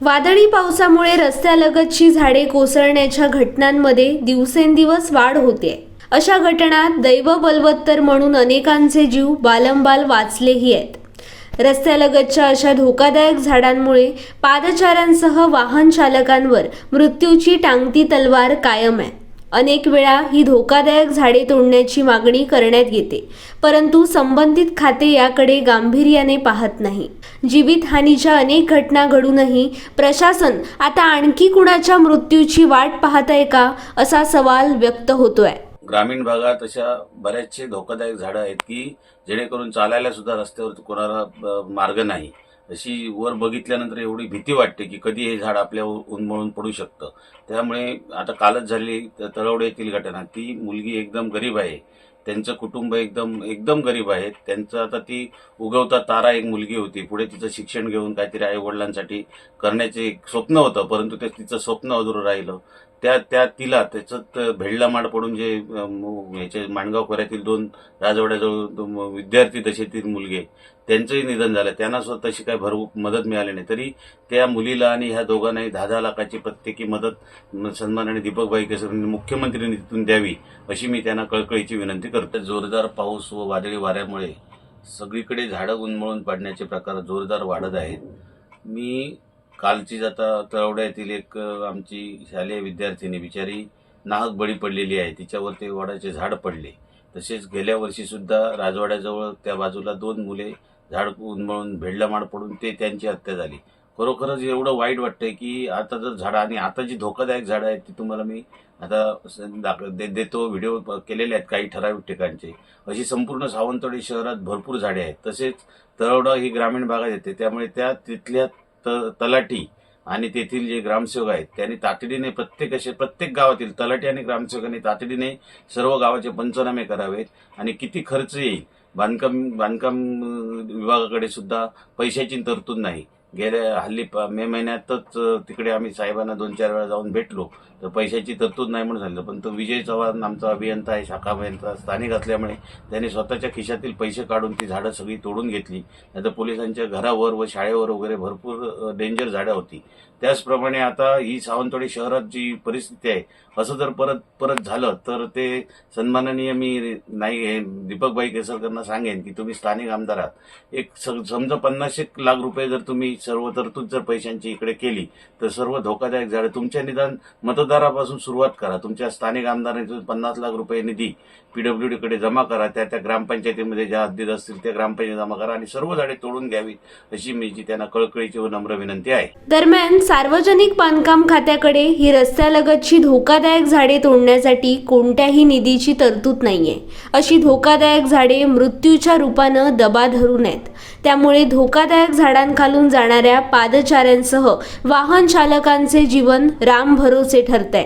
वादळी पावसामुळे रस्त्यालगतची झाडे कोसळण्याच्या घटनांमध्ये दिवसेंदिवस वाढ होते। अशा घटनात दैव बलवत्तर म्हणून अनेकांचे जीव बालंबाल वाचलेही आहेत। रस्त्यालगतच्या अशा धोकादायक झाडांमुळे पादचाऱ्यांसह वाहन चालकांवर मृत्यूची टांगती तलवार कायम आहे। अनेक वेळा ही धोकादायक झाडे तोडण्याची मागणी करण्यात येते, परंतु संबंधित खाते याकडे गांभीर्याने पाहत नाही। जीवितहानीच्या अनेक घटना घडूनही प्रशासन आता आणखी कुणाच्या मृत्यूची वाट पाहत आहे का, असा सवाल व्यक्त होतोय। ग्रामीण भागात अशा बऱ्याचशे धोकादायक झाडं आहेत की जेणेकरून चालायला सुद्धा रस्त्यावर कोणाला मार्ग नाही। अशी वर बघितल्यानंतर एवढी भीती वाटते की कधी हे झाड आपल्यावर उन्मळून पडू शकतं। त्यामुळे आता कालच झाली तळवडे येथील घटना, ती मुलगी एकदम गरीब आहे, त्यांचं कुटुंब एकदम गरीब आहे। त्यांचं आता ती उगवता तारा एक मुलगी होती, पुढे तिचं शिक्षण घेऊन काहीतरी आई वडिलांसाठी करण्याचे एक स्वप्न होतं, परंतु ते तिचं स्वप्न अधुरं राहिलं। तिला त्याच्यात भेडला माड पडून जे याचे माणगाव खोऱ्यातील 2 राजवाड्याजवळ विद्यार्थी दशेतील मुलगे त्यांचंही निधन झालं। त्यांना स्वतः तशी काही भरपूर मदत मिळाली नाही, तरी त्या मुलीला आणि ह्या दोघांनाही 10-10 लाखाची प्रत्येकी मदत सन्माननीय दीपकभाई केसरकरांनी मुख्यमंत्री निधीतून द्यावी, अशी मी त्यांना कळकळीची विनंती करतो। जोरदार पाऊस व वादळी वाऱ्यामुळे सगळीकडे झाडं उन्मळून पडण्याचे प्रकार जोरदार वाढत आहेत। मी कालची आता तळवडा येथील एक आमची शालेय विद्यार्थिनी बिचारी नाहक बळी पडलेली आहे, तिच्यावर ते वडाचे झाड पडले। तसेच गेल्या वर्षी सुद्धा राजवाड्याजवळ त्या बाजूला 2 मुले झाड उन्मळून भेडला माड पडून त्यांची हत्या झाली। खरोखरच एवढं वाईट वाटतंय की आता जर झाडं आणि आता जी धोकादायक झाडं आहेत ती तुम्हाला मी आता देतो, व्हिडिओ केलेले आहेत काही ठराविक ठिकाणचे। अशी संपूर्ण सावंतवाडी शहरात भरपूर झाडे आहेत। तसेच तळवडा ही ग्रामीण भागात येते, त्यामुळे तिथल्या तलाठी आणि तेथील जे ग्रामसेवक आहेत त्यांनी तातडीने प्रत्येक गावातील तलाठी आणि ग्रामसेवकांनी तातडीने सर्व गावाचे पंचनामे करावेत आणि किती खर्च येईल, बांधकाम विभागाकडे सुद्धा पैशाची तरतूद नाही। गेल्या हल्ली मे महिन्यातच तिकडे आम्ही साहेबांना 2-4 वेळा जाऊन भेटलो, तर पैशाची तरतूद नाही म्हणून झालं। पण तो विजय चव्हाण आमचा अभियंता आहे, शाखा अभियंता स्थानिक असल्यामुळे त्यांनी स्वतःच्या खिशातील पैसे काढून ती झाडं सगळी तोडून घेतली। आता पोलिसांच्या घरावर व शाळेवर वगैरे भरपूर डेंजर झाडं होती। त्याचप्रमाणे आता ही सावंतवाडी शहरात जी परिस्थिती आहे, असं जर परत झालं तर ते सन्माननीय मी नाही दीपकभाई केसरकरांना सांगेन की तुम्ही स्थानिक आमदार आहात, एक समजा 50-1 लाख रुपये जर तुम्ही सर्व तरतूद जर पैशांची इकडे केली तर सर्व धोकादायक झाडं तुमच्या निदान मतदारापासून सुरुवात करा। तुमच्या स्थानिक आमदारांनी 50 लाख रुपये निधी PWD कडे जमा करा, त्या ग्रामपंचायतीमध्ये ज्या हद्दीत असतील त्या ग्रामपंचायत जमा करा आणि सर्व झाडे तोडून घ्यावी, अशी मी त्यांना कळकळीची व नम्र विनंती आहे। दरम्यान सार्वजनिक बांधकाम खात्याकडे ही रस्त्यालगतची धोकादायक झाडे तोडण्यासाठी कोणत्याही निधीची तरतूद नाहीये। अशी धोकादायक झाडे मृत्यूच्या रूपानं दबा धरू नयेत, त्यामुळे धोकादायक झाडांखालून जाणाऱ्या पादचाऱ्यांसह वाहन चालकांचे जीवन रामभरोसे ठरतंय।